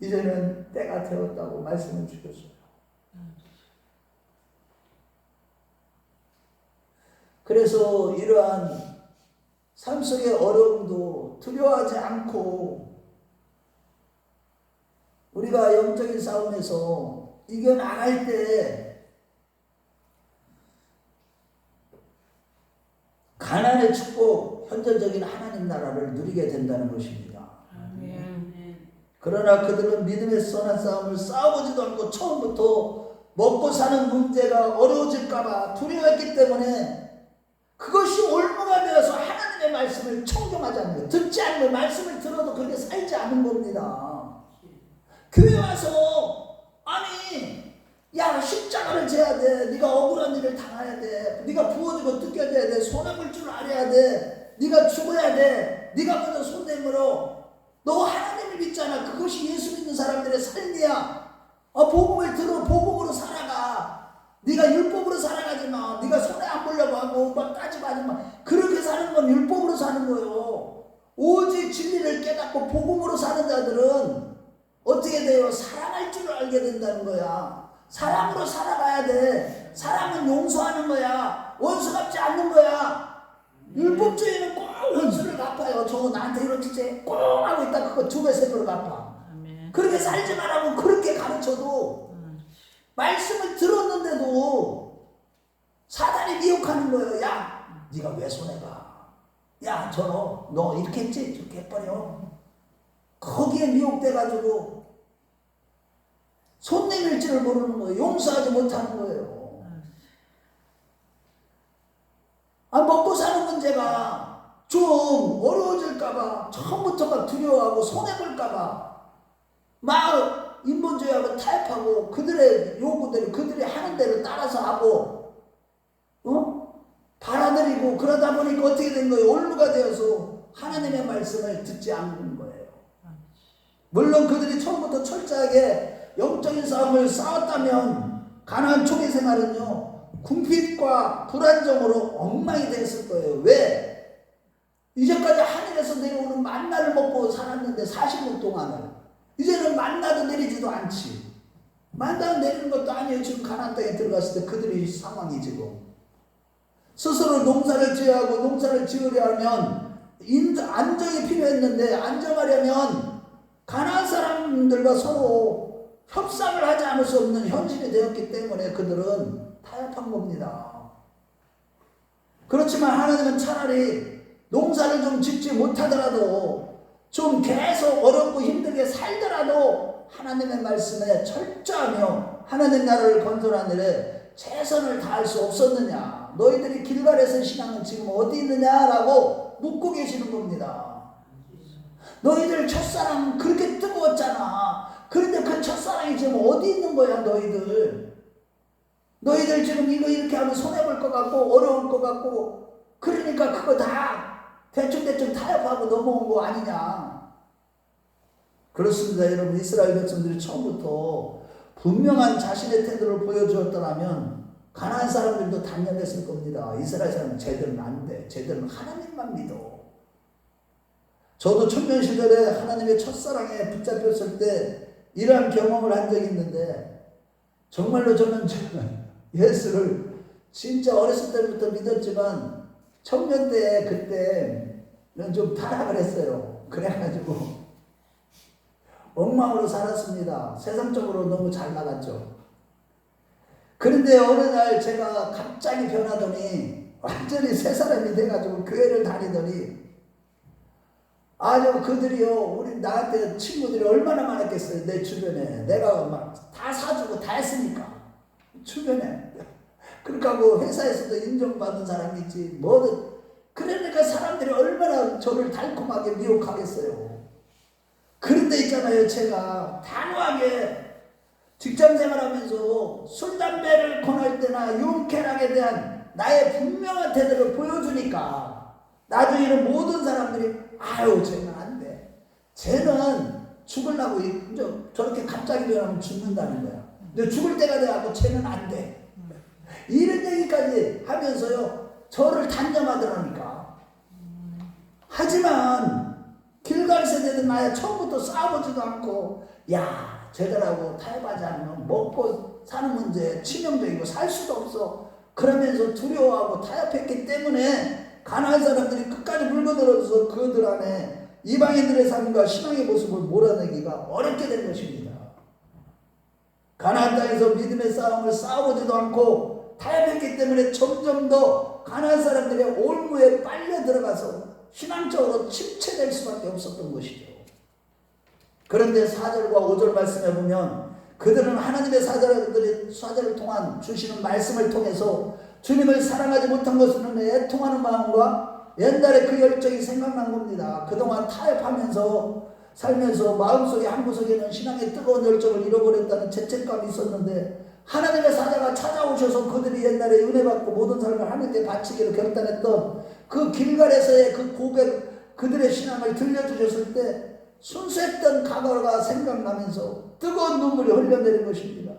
이제는 때가 되었다고 말씀을 주셨어요. 그래서 이러한 삶 속의 어려움도 두려워하지 않고 우리가 영적인 싸움에서 이겨나갈 때 가난의 축복, 현존적인 하나님 나라를 누리게 된다는 것입니다. 그러나 그들은 믿음의 선한 싸움을 싸워보지도 않고 처음부터 먹고 사는 문제가 어려워질까봐 두려워했기 때문에 그것이 올무가 되어서 하나님의 말씀을 청종하지 않는 거예요. 듣지 않는 말씀을 들어도 그렇게 살지 않은 겁니다. 교회 와서 아니 야 십자가를 져야 돼. 네가 억울한 일을 당해야 돼. 네가 부어지고 뜯겨져야 돼. 손해볼 줄 알아야 돼. 네가 죽어야 돼. 네가 먼저 손 내밀어. 너 하나님을 믿잖아. 그것이 예수 믿는 사람들의 삶이야. 복음을 들어 복음으로 살아가. 네가 율법으로 살아가지 마. 네가 손해 안 보려고 하고 막 따지고 하지 마. 그렇게 사는 건 율법으로 사는 거예요. 오직 진리를 깨닫고 복음으로 사는 자들은 어떻게 돼요? 사랑할 줄을 알게 된다는 거야. 사랑으로 살아가야 돼. 사랑은 용서하는 거야. 원수 갚지 않는 거야. 율법주의는 꼭 원수를 갚아요. 저 나한테 이런 짓 꼭 하고 있다. 그거 두 배, 세 배로 갚아. 그렇게 살지 말라고 그렇게 가르쳐도 말씀을 들었는데도 사단이 미혹하는 거예요. 야, 네가 왜 손해가? 야, 너 이렇게 했지? 저렇게 해버려. 거기에 미혹돼가지고 손 내밀 줄을 모르는 거예요. 용서하지 못하는 거예요. 먹고 사는 문제가 좀 어려워질까봐 처음부터 막 두려워하고 손해볼까봐 막 인본주의하고 타협하고 그들의 요구대로 그들이 하는 대로 따라서 하고 받아들이고 그러다 보니까 어떻게 된 거예요? 올무가 되어서 하나님의 말씀을 듣지 않는 거예요. 물론 그들이 처음부터 철저하게 영적인 싸움을 싸웠다면 가나안 초기 생활은요 궁핍과 불안정으로 엉망이 됐을 거예요. 왜? 이제까지 하늘에서 내려오는 만나를 먹고 살았는데 40년 동안을 이제는 만나도 내리지도 않지. 만나는 내리는 것도 아니에요. 지금 가나안 땅에 들어갔을 때 그들이 상황이 지금 스스로 농사를 지어야 하고 농사를 지으려 하면 안정이 필요했는데 안정하려면 가나안 사람들과 서로 협상을 하지 않을 수 없는 현실이 되었기 때문에 그들은 타협한 겁니다. 그렇지만 하나님은 차라리 농사를 좀 짓지 못하더라도 좀 계속 어렵고 힘들게 살더라도 하나님의 말씀에 철저하며 하나님 나라를 건설하는 일에 최선을 다할 수 없었느냐? 너희들이 길갈에서 신앙은 지금 어디 있느냐라고 묻고 계시는 겁니다. 너희들 첫사랑 그렇게 뜨거웠잖아. 그런데 그 첫사랑이 지금 어디 있는 거야 너희들 지금 이거 이렇게 하면 손해볼 것 같고 어려울 것 같고 그러니까 그거 다 대충 타협하고 넘어온 거 아니냐. 그렇습니다. 여러분 이스라엘 백성들이 처음부터 분명한 자신의 태도를 보여주었더라면 가나안 사람들도 단념했을 겁니다. 이스라엘 사람은 쟤들은 안 돼. 쟤들은 하나님만 믿어. 저도 청년 시절에 하나님의 첫사랑에 붙잡혔을 때 이러한 경험을 한 적이 있는데 정말로 저는 예수를 진짜 어렸을 때부터 믿었지만 청년 때 그때는 좀 타락을 했어요. 그래가지고 엉망으로 살았습니다. 세상적으로 너무 잘 나갔죠. 그런데 어느 날 제가 갑자기 변하더니 완전히 새 사람이 돼가지고 교회를 다니더니 아주 그들이요 우리 나한테 친구들이 얼마나 많았겠어요. 내 주변에 내가 막 다 사주고 다 했으니까 주변에 그러니까 뭐 회사에서도 인정받은 사람이 있지 뭐든 그러니까 사람들이 얼마나 저를 달콤하게 미혹하겠어요. 그런데 있잖아요 제가 단호하게 직장생활하면서 술 담배를 권할 때나 윤쾌락에 대한 나의 분명한 태도를 보여주니까 나중에는 모든 사람들이 아유 쟤는 안 돼. 쟤는 죽으려고 저렇게 갑자기 변하면 죽는다는 거야. 근데 죽을 때가 돼갖고 쟤는 안 돼. 이런 얘기까지 하면서요 저를 단념하더라니까. 하지만 길갈 세대는 나야 처음부터 싸우지도 않고 야 쟤들하고 타협하지 않으면 먹고 사는 문제 치명적이고 살 수도 없어. 그러면서 두려워하고 타협했기 때문에 가나안 사람들이 끝까지 물건들어서 그들 안에 이방인들의 삶과 신앙의 모습을 몰아내기가 어렵게 된 것입니다. 가나안 땅에서 믿음의 싸움을 싸우지도 않고 타협했기 때문에 점점 더 가나안 사람들의 올무에 빨려 들어가서 신앙적으로 침체될 수밖에 없었던 것이죠. 그런데 4절과 5절 말씀에 보면 그들은 하나님의 사자를 통한 주시는 말씀을 통해서 주님을 사랑하지 못한 것은 애통하는 마음과 옛날에 그 열정이 생각난 겁니다. 그동안 타협하면서 살면서 마음속에 한 구석에는 신앙의 뜨거운 열정을 잃어버렸다는 죄책감이 있었는데 하나님의 사자가 찾아오셔서 그들이 옛날에 은혜 받고 모든 삶을 하나님께 바치기로 결단했던 그 길갈에서의 그 고백, 그들의 신앙을 들려주셨을 때 순수했던 과거가 생각나면서 뜨거운 눈물이 흘러내린 것입니다.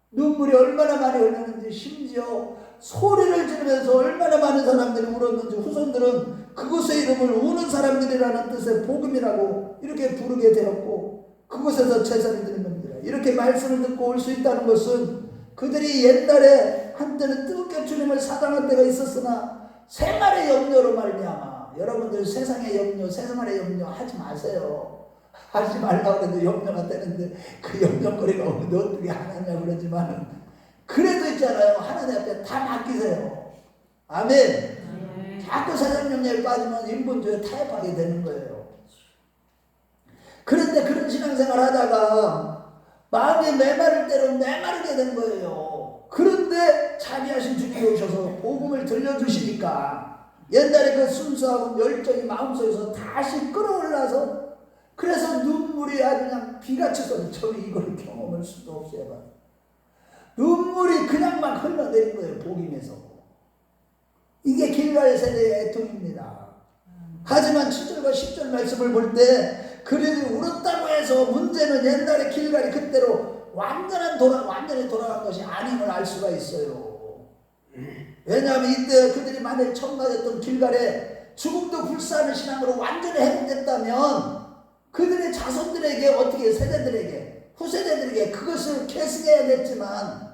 눈물이 얼마나 많이 흘렀는지, 심지어 소리를 지르면서 얼마나 많은 사람들이 울었는지 후손들은 그곳의 이름을 우는 사람들이라는 뜻의 복음이라고 이렇게 부르게 되었고, 그곳에서 제사를 드린 겁니다. 이렇게 말씀을 듣고 올 수 있다는 것은 그들이 옛날에 한때는 뜨겁게 주님을 사랑할 때가 있었으나 생활의 염려로 말미암아, 여러분들 세상의 염려, 세상의 염려 하지 마세요. 하지 말라고 해도 염려가 되는데 그 염려거리가 없는데 어떻게 하느냐 그러지만은 그래도 있잖아요. 하나님 앞에 다 맡기세요. 아멘. 자꾸 세상 염려에 빠지면 인본주의에 타협하게 되는 거예요. 그런데 그런 신앙생활 하다가 마음이 메마를 때로 메마르게 된 거예요. 그런데 자비하신 주님이 오셔서 복음을 들려주시니까 옛날에 그 순수하고 열정이 마음속에서 다시 끌어올라서, 그래서 눈물이 아주 그냥 비같이 쏟아져. 저는 이걸 경험할 수도 없어요. 눈물이 그냥 막 흘러내린 거예요. 복음에서. 이게 길갈 세대의 애통입니다. 하지만 7절과 10절 말씀을 볼 때 그들이 울었다고 해서 문제는 옛날에 길갈이 그때로 완전히 돌아간 것이 아님을 알 수가 있어요. 왜냐하면 이때 그들이 만일 처음 가졌던 길갈에 죽음도 불사하는 신앙으로 완전히 회복됐다면 그들의 자손들에게, 어떻게 세대들에게, 후세대들에게 그것을 계승해야 됐지만,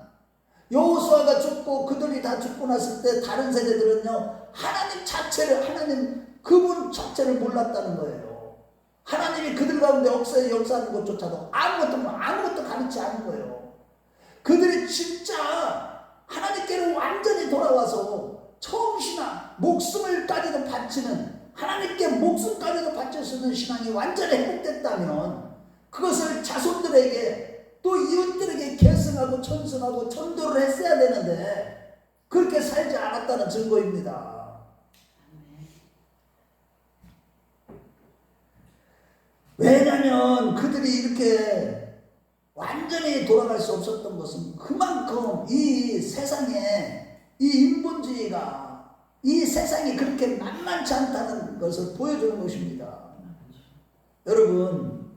여호수아가 죽고 그들이 다 죽고 났을 때 다른 세대들은요 하나님 자체를, 하나님 그분 자체를 몰랐다는 거예요. 하나님이 그들 가운데 역사하는 것조차도 아무것도 가르치지 않은 거예요. 그들이 진짜 하나님께로 완전히 돌아와서 처음 신앙, 목숨을까지도 바치는, 하나님께 목숨까지도 바칠 수 있는 신앙이 완전히 회복됐다면 그것을 자손들에게 또 이웃들에게 계승하고 전승하고 전도를 했어야 되는데 그렇게 살지 않았다는 증거입니다. 왜냐하면 그들이 이렇게 완전히 돌아갈 수 없었던 것은 그만큼 이 세상에 이 인본주의가, 이 세상이 그렇게 만만치 않다는 것을 보여주는 것입니다. 여러분,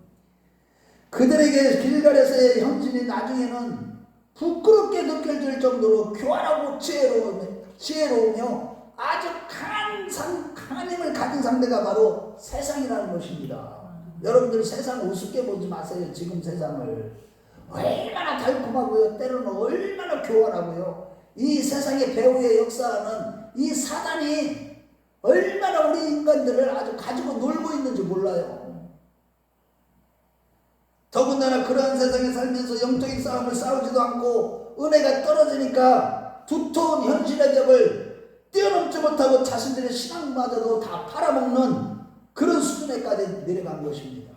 그들에게 길갈에서의 현실이 나중에는 부끄럽게 느껴질 정도로 교활하고 지혜로우며 아주 강한 힘을 가진 상대가 바로 세상이라는 것입니다. 여러분들 세상 우습게 보지 마세요. 지금 세상을 얼마나 달콤하고요, 때로는 얼마나 교활하고요, 이 세상의 배후에 역사하는 이 사단이 얼마나 우리 인간들을 아주 가지고 놀고 있는지 몰라요. 더군다나 그러한 세상에 살면서 영적인 싸움을 싸우지도 않고 은혜가 떨어지니까 두터운 현실의 벽을 뛰어넘지 못하고 자신들의 신앙마저도 다 팔아먹는 그런 수준에까지 내려간 것입니다.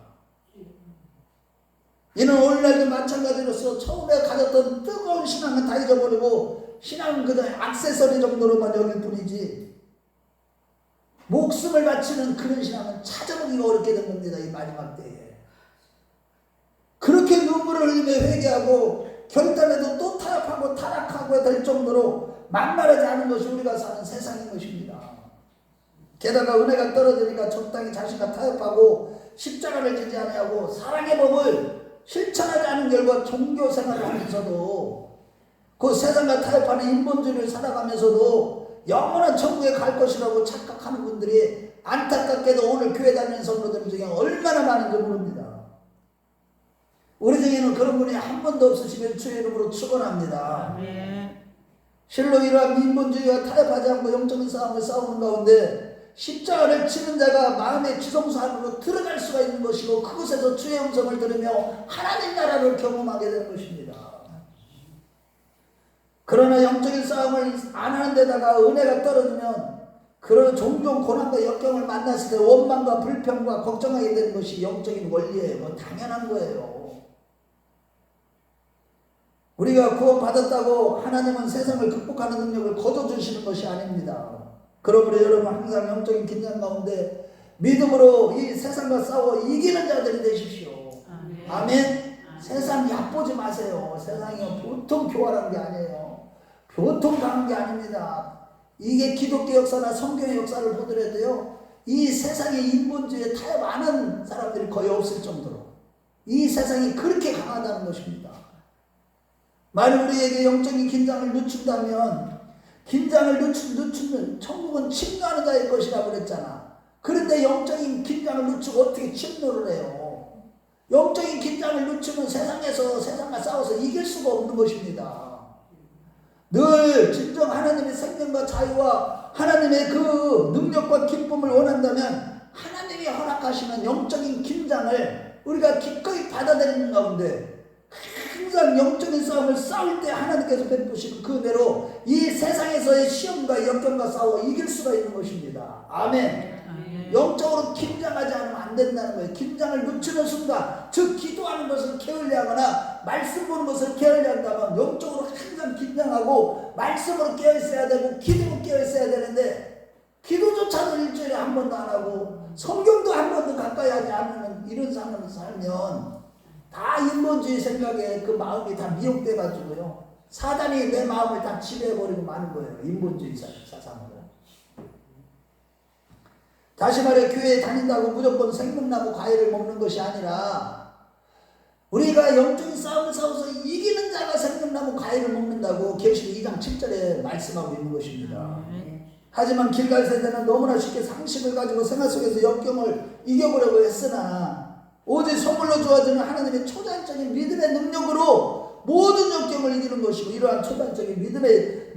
이는 오늘날도 마찬가지로서 처음에 가졌던 뜨거운 신앙은 다 잊어버리고 신앙은 그저 액세서리 정도로만 여길 뿐이지 목숨을 바치는 그런 신앙은 찾아보기가 어렵게 된 겁니다. 이 마지막 때에. 그렇게 눈물을 흘리며 회개하고 결단해도 또 타협하고 타락하고 될 정도로 만만하지 않은 것이 우리가 사는 세상인 것입니다. 게다가 은혜가 떨어지니까 적당히 자신과 타협하고 십자가를 지지 아니하고 사랑의 법을 실천하지 않은 결과 종교 생활을 하면서도 그 세상과 타협하는 인본주의를 살아가면서도 영원한 천국에 갈 것이라고 착각하는 분들이 안타깝게도 오늘 교회 다니는 성도들 중에 얼마나 많은지 모릅니다. 우리 중에는 그런 분이 한 번도 없으시면 주의 이름으로 축원합니다. 실로 이러한 인본주의와 타협하지 않고 영적인 싸움을 싸우는 가운데 십자가를 치는 자가 마음의 지성소 안으로 들어갈 수가 있는 것이고 그곳에서 주의 음성을 들으며 하나님 나라를 경험하게 되는 것입니다. 그러나 영적인 싸움을 안 하는 데다가 은혜가 떨어지면 그런 종종 고난과 역경을 만났을 때 원망과 불평과 걱정하게 되는 것이 영적인 원리예요. 당연한 거예요. 우리가 구원받았다고 하나님은 세상을 극복하는 능력을 거둬주시는 것이 아닙니다. 그러므로 여러분 항상 영적인 긴장 가운데 믿음으로 이 세상과 싸워 이기는 자들이 되십시오. 아멘. 세상 얕보지 마세요. 세상이 보통 교활한 게 아니에요. 보통 강한 게 아닙니다. 이게 기독교 역사나 성경의 역사를 보더라도요, 이 세상의 인본주의에 타협하는 사람들이 거의 없을 정도로 이 세상이 그렇게 강하다는 것입니다. 만약 우리에게 영적인 긴장을 늦춘다면, 긴장을 늦추면 천국은 침노하는 자의 것이라고 그랬잖아. 그런데 영적인 긴장을 늦추고 어떻게 침노를 해요? 영적인 긴장을 늦추면 세상과 싸워서 이길 수가 없는 것입니다. 늘 진정 하나님의 생명과 자유와 하나님의 그 능력과 기쁨을 원한다면 하나님이 허락하시는 영적인 긴장을 우리가 기꺼이 받아들이는 가운데 항상 영적인 싸움을 싸울 때 하나님께서 베푸시는 그 은혜로 이 세상에서의 시험과 역경과 싸워 이길 수가 있는 것입니다. 아멘. 영적으로 긴장하지 않으면 안 된다는 거예요. 긴장을 늦추는 순간, 즉 기도하는 것을 게을려 하거나 말씀 보는 것을 게을려 한다면 영적으로 항상 긴장하고 말씀으로 깨어 있어야 되고 기도로 깨어 있어야 되는데, 기도조차도 일주일에 한 번도 안 하고 성경도 한 번도 가까이 하지 않는 이런 삶을 살면 다 인본주의 생각에 그 마음이 다 미혹돼 가지고요, 사단이 내 마음을 다 지배해버리고 마는 거예요. 인본주의 사상으로. 다시 말해, 교회에 다닌다고 무조건 생명나무 과일을 먹는 것이 아니라 우리가 영적인 싸움을 싸워서 이기는 자가 생명나무 과일을 먹는다고 계시록 2장 7절에 말씀하고 있는 것입니다. 하지만 길갈 세대는 너무나 쉽게 상식을 가지고 생활 속에서 역경을 이겨보려고 했으나 오직 선물로 주어지는 하나님의 초자연적인 믿음의 능력으로 모든 역경을 이기는 것이고, 이러한 초자연적인 믿음의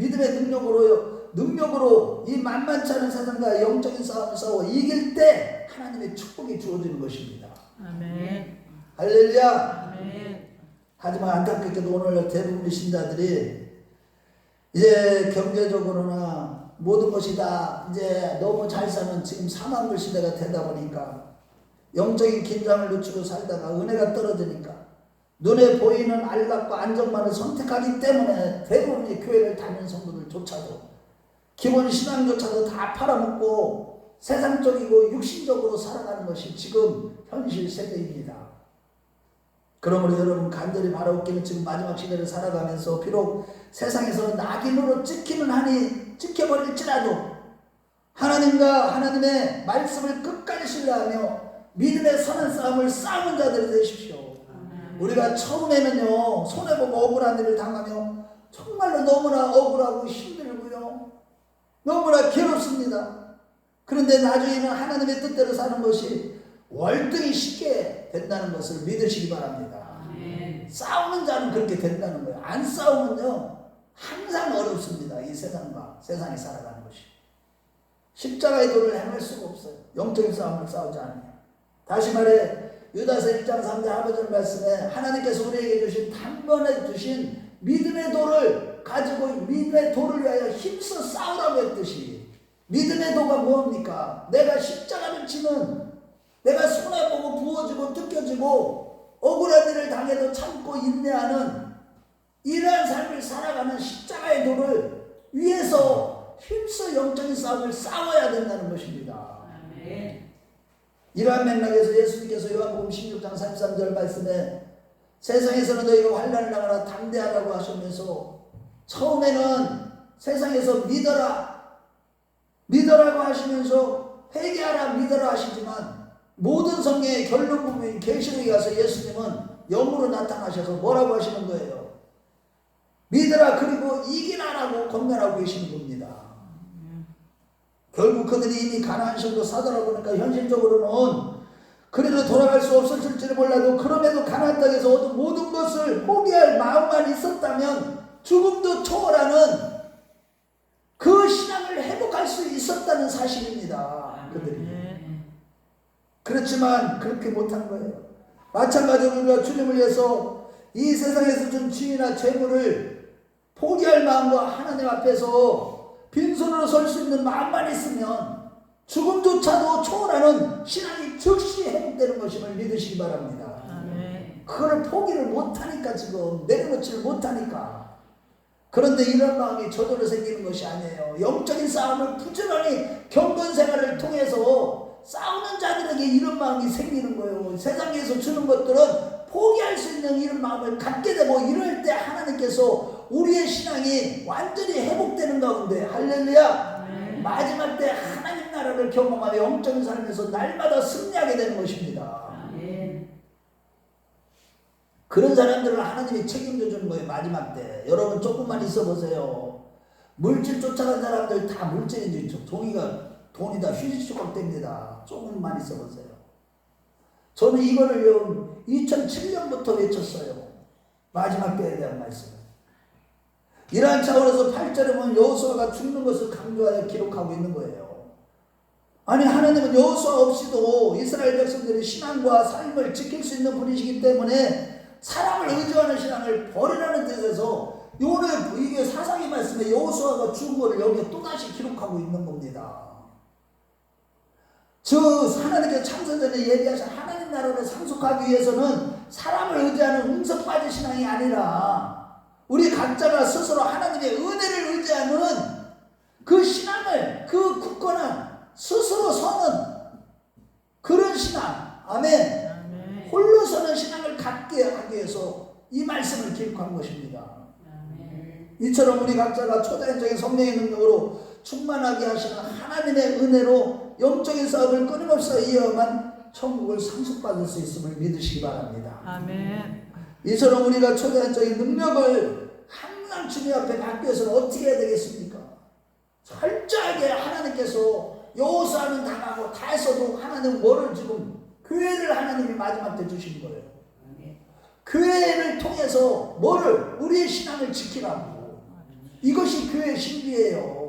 능력으로 이 만만치 않은 세상과 영적인 싸움을 싸워 이길 때 하나님의 축복이 주어지는 것입니다. 아멘. 할렐루야. 아멘. 하지만 안타깝게도 오늘 대부분의 신자들이 이제 경제적으로나 모든 것이 다 이제 너무 잘 사는 지금 사망불 시대가 되다 보니까 영적인 긴장을 늦추고 살다가 은혜가 떨어지니까 눈에 보이는 안락과 안정만을 선택하기 때문에 대부분의 교회를 다니는 성도들조차도 기본 신앙조차도 다 팔아먹고 세상적이고 육신적으로 살아가는 것이 지금 현실 세대입니다. 그러므로 여러분 간절히 바라옵기는 지금 마지막 시대를 살아가면서 비록 세상에서 낙인으로 찍혀버릴지라도 하나님과 하나님의 말씀을 끝까지 신뢰하며 믿음의 선한 싸움을 싸우는 자들이 되십시오. 우리가 처음에는요, 손해보고 억울한 일을 당하며 정말로 너무나 억울하고 힘들고요, 너무나 괴롭습니다. 그런데 나중에는 하나님의 뜻대로 사는 것이 월등히 쉽게 된다는 것을 믿으시기 바랍니다. 싸우는 자는 그렇게 된다는 거예요. 안 싸우면요 항상 어렵습니다. 이 세상과 세상에 살아가는 것이. 십자가의 도를 행할 수가 없어요. 영적인 싸움을 싸우지 않으면. 다시 말해 유다서 1장 3절 아버지의 말씀에 하나님께서 우리에게 주신 단번에 주신 믿음의 도를 가지고 믿음의 도를 위하여 힘써 싸우라고 했듯이, 믿음의 도가 뭡니까? 내가 십자가를 치는, 내가 손해보고 부어지고 뜯겨지고 억울한 일을 당해도 참고 인내하는 이러한 삶을 살아가는 십자가의 도를 위해서 힘써 영적인 싸움을 싸워야 된다는 것입니다. 아멘. 이러한 맥락에서 예수님께서 요한복음 16장 33절 말씀에 세상에서는 너희가 환난을 당하라 담대하라고 하시면서 처음에는 세상에서 믿어라고 하시면서 회개하라 믿어라 하시지만 모든 성경의 결론 부분인 계시록에 가서 예수님은 영으로 나타나셔서 뭐라고 하시는 거예요? 믿어라 그리고 이기라라고 권면하고 계시는 겁니다. 결국 그들이 이미 가나안 시험도 사더라 보니까 현실적으로는 그리로 돌아갈 수 없었을지를 몰라도 그럼에도 가나안 땅에서 얻은 모든 것을 포기할 마음만 있었다면 죽음도 초월하는 그 신앙을 회복할 수 있었다는 사실입니다. 그들이. 그렇지만 그렇게 못한 거예요. 마찬가지로 우리가 주님을 위해서 이 세상에서 준 지위나 재물을 포기할 마음과 하나님 앞에서 빈손으로 설 수 있는 마음만 있으면 죽음조차도 초월하는 신앙이 즉시 회복되는 것임을 믿으시기 바랍니다. 그걸 포기를 못하니까, 지금 내려놓지를 못하니까. 그런데 이런 마음이 저절로 생기는 것이 아니에요. 영적인 싸움을 부지런히 경건 생활을 통해서 싸우는 자들에게 이런 마음이 생기는 거예요. 세상에서 주는 것들은 포기할 수 있는 이런 마음을 갖게 되고, 이럴 때 하나님께서 우리의 신앙이 완전히 회복되는 가운데, 할렐루야, 마지막 때 하나님 나라를 경험하여 영적인 삶에서 날마다 승리하게 되는 것입니다. 그런 사람들을 하나님이 책임져 주는 거예요. 마지막 때 여러분 조금만 있어 보세요. 물질 쫓아간 사람들 다 물질인지 돈이 다 휴지 조각 됩니다. 조금만 있어 보세요. 저는 이거를 2007년부터 외쳤어요. 마지막 때에 대한 말씀을. 이러한 차원에서 8절에 보면 여호수아가 죽는 것을 강조하여 기록하고 있는 거예요. 아니, 하나님은 여호수아 없이도 이스라엘 백성들의 신앙과 삶을 지킬 수 있는 분이시기 때문에 사람을 의지하는 신앙을 버리라는 뜻에서 오늘 이게 사사기 말씀에 여호수아가 죽은 것을 여기에 또다시 기록하고 있는 겁니다. 하나님께서 창세전에 예비하신 하나님 나라를 상속하기 위해서는 사람을 의지하는 웅석 빠진 신앙이 아니라 우리 각자가 스스로 하나님의 은혜를 의지하는 그 신앙을, 그 굳건한 스스로 서는 그런 신앙, 아멘, 홀로 서는 신앙을 갖게 하기 위해서 이 말씀을 기록한 것입니다. 이처럼 우리 각자가 초자연적인 성령의 능력으로 충만하게 하시는 하나님의 은혜로 영적인 싸움을 끊임없이 이어만 천국을 상속받을 수 있음을 믿으시기 바랍니다. 아멘. 이처럼 우리가 초자연적인 능력을 항상 주님 앞에 받기 위해서는 어떻게 해야 되겠습니까? 철저하게 하나님께서 여호수아는 당하고 다 했어도 하나님은 뭐를 지금 교회를 하나님이 마지막 때 주신 거예요. 교회를 통해서 뭐를? 우리의 신앙을 지키라고. 이것이 교회의 신비예요.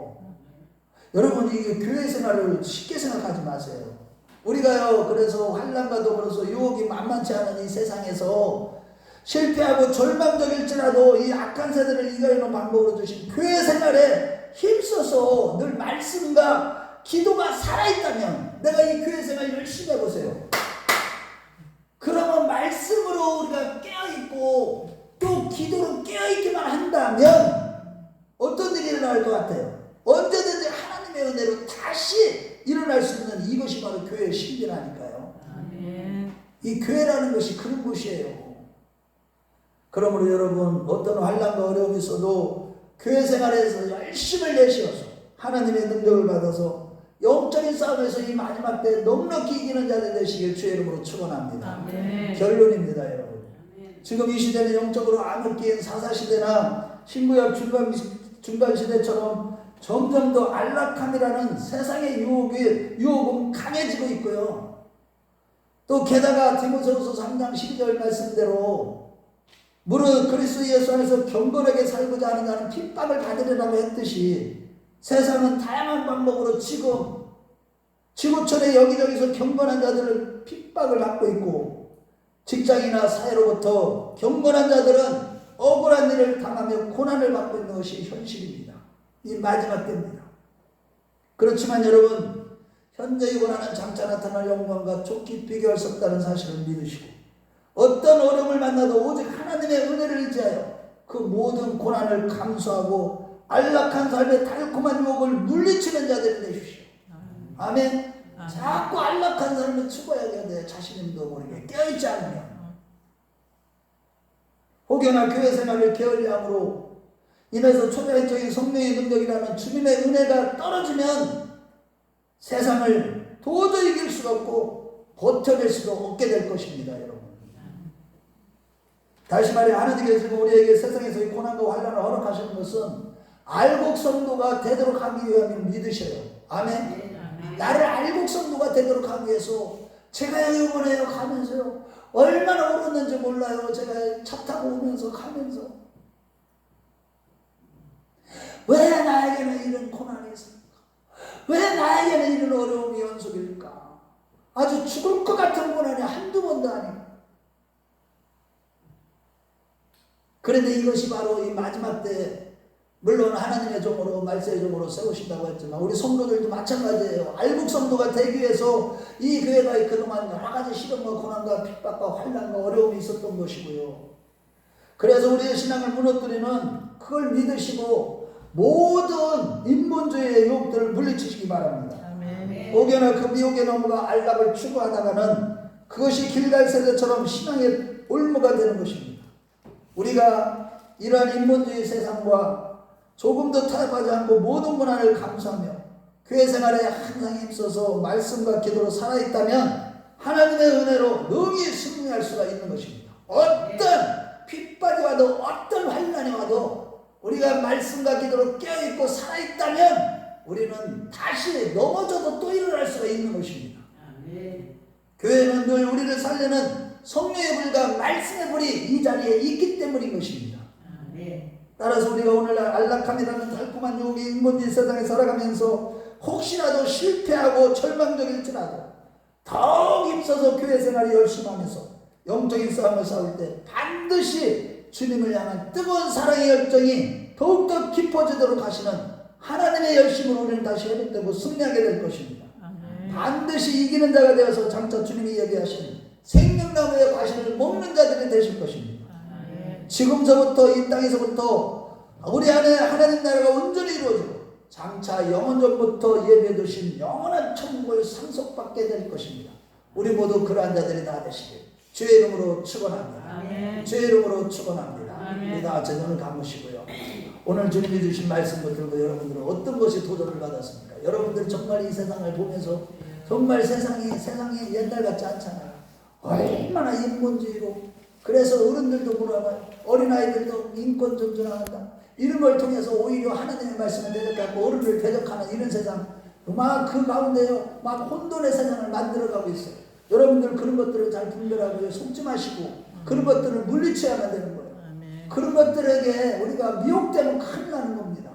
여러분, 이 교회 생활을 쉽게 생각하지 마세요. 우리가요, 그래서 환난과 더불어서 유혹이 만만치 않은 이 세상에서 실패하고 절망적일지라도 이 악한 세대를 이겨내는 방법으로 주신 교회 생활에 힘써서 늘 말씀과 기도가 살아있다면, 내가 이 교회 생활 열심히 해보세요. 그러면 말씀으로 우리가 깨어있고 또 기도로 깨어있기만 한다면 어떤 일이 일어날 것 같아요? 언제든지 하나님의 은혜로 다시 일어날 수 있는 이것이 바로 교회의 신비라니까요. 이 교회라는 것이 그런 곳이에요. 그러므로 여러분, 어떤 환난과 어려움이 있어도 교회 생활에서 열심을 내시어서 하나님의 능력을 받아서 영적인 싸움에서 이 마지막 때 넉넉히 이기는 자들 되시길 주의 이름으로 축원합니다. 결론입니다, 여러분. 지금 이 시대는 영적으로 암흑기인 사사시대나 신구약 중간 시대처럼 점점 더 안락함이라는 세상의 유혹은 강해지고 있고요. 또 게다가 디모데후서 3장 12절 말씀대로 무릇 그리스도 예수 안에서 경건하게 살고자 하는 자는 핍박을 받으리라고 했듯이 세상은 다양한 방법으로 지금 지구촌의 여기저기서 경건한 자들을 핍박을 받고 있고, 직장이나 사회로부터 경건한 자들은 억울한 일을 당하며 고난을 받고 있는 것이 현실입니다. 이 마지막 때입니다. 그렇지만 여러분, 현재의 고난은 장차 나타날 영광과 족히 비교할 수 없다는 사실을 믿으시고, 어떤 어려움을 만나도 오직 하나님의 은혜를 의지하여 그 모든 고난을 감수하고 안락한 삶의 달콤한 유혹을 물리치는 자들이 되십시오. 아멘. 자꾸 안락한 삶을 추구해야 돼. 자신임도 모르게 깨어있지 않으면. 혹여나 교회 생활을 게을리함으로 인해서 초자연적인 성령의 능력이라는 주님의 은혜가 떨어지면 세상을 도저히 이길 수가 없고 버텨낼 수도 없게 될 것입니다, 여러분. 다시 말해, 하나님께서 지금 우리에게 세상에서의 고난과 환난을 허락하시는 것은 알곡 성도가 되도록 하기 위함을 믿으셔요. 아멘. 나를 알곡 성도가 되도록 하기 위해서 제가요 이번에요 가면서요 얼마나 울었는지 몰라요. 제가 차 타고 오면서 가면서 왜 나에게는 이런 고난이 있습니까? 왜 나에게는 이런 어려움이 연속일까? 아주 죽을 것 같은 고난이 한두 번도 아니고. 그런데 이것이 바로 이 마지막 때, 물론 하나님의 종으로 말세의 종으로 세우신다고 했지만 우리 성도들도 마찬가지예요. 알곡 성도가 되기 위해서 이 교회가 그동안 여러 가지 시련과 고난과 핍박과 환난과 어려움이 있었던 것이고요. 그래서 우리의 신앙을 무너뜨리는 그걸 믿으시고 모든 인본주의의 유혹들을 물리치시기 바랍니다. 아멘. 혹여나 그 미혹에 넘어가 안락을 추구하다가는 그것이 길갈 세대처럼 신앙의 올무가 되는 것입니다. 우리가 이러한 인본주의 세상과 조금도 타협하지 않고 모든 문화를 감수하며 교회 생활에 항상 힘써서 말씀과 기도로 살아있다면 하나님의 은혜로 능히 승리할 수가 있는 것입니다. 어떤 핍박이 와도 어떤 환난이 와도 우리가 말씀과 기도로 깨어있고 살아있다면 우리는 다시 넘어져도 또 일어날 수가 있는 것입니다. 교회는 늘 우리를 살리는 성령의 불과 말씀의 불이 이 자리에 있기 때문인 것입니다. 따라서 우리가 오늘날 안락함이라는 달콤한 유혹의 인본주의 세상에 살아가면서 혹시라도 실패하고 절망적일지라도 더욱 힘써서 교회 생활에 열심히 하면서 영적인 싸움을 싸울 때 반드시 주님을 향한 뜨거운 사랑의 열정이 더욱더 깊어지도록 하시는 하나님의 열심으로 우리는 다시 회복되고 승리하게 될 것입니다. 반드시 이기는 자가 되어서 장차 주님이 얘기하신 생명나무의 과실을 먹는 자들이 되실 것입니다. 지금서부터 이 땅에서부터 우리 안에 하나님 나라가 온전히 이루어지고 장차 영원전부터 예비해 두신 영원한 천국을 상속받게 될 것입니다. 우리 모두 그러한 자들이 다 되시길 주의 이름으로 축원합니다. 주의 이름으로 축원합니다. 우리 다 같이 눈을 감으시고요. 오늘 주님이 주신 말씀을 들고 여러분들은 어떤 것이 도전을 받았습니까? 여러분들 정말 이 세상을 보면서 정말 세상이 옛날 같지 않잖아요. 얼마나 인본주의로, 그래서 어른들도 물어봐요. 어린아이들도 인권 존중한다. 이런 걸 통해서 오히려 하나님의 말씀을 대적하고 어른을 대적하는 이런 세상, 막 그 가운데요 막 혼돈의 세상을 만들어가고 있어요. 여러분들 그런 것들을 잘 분별하고 속지 마시고 그런 것들을 물리쳐야만 되는 거예요. 그런 것들에게 우리가 미혹되면 큰일 나는 겁니다.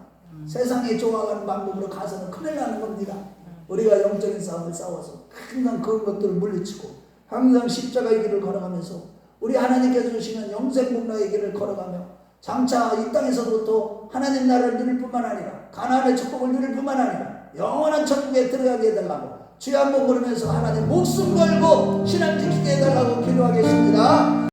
세상이 좋아가는 방법으로 가서는 큰일 나는 겁니다. 우리가 영적인 싸움을 싸워서 항상 그런 것들을 물리치고 항상 십자가의 길을 걸어가면서 우리 하나님께서 주시는 영생복락의 길을 걸어가며 장차 이 땅에서부터 하나님 나라를 누릴 뿐만 아니라 가나안의 축복을 누릴 뿐만 아니라 영원한 천국에 들어가게 해달라고 주여 한번 부르면서 하나님 목숨 걸고 신앙 지키게 해달라고 기도하겠습니다.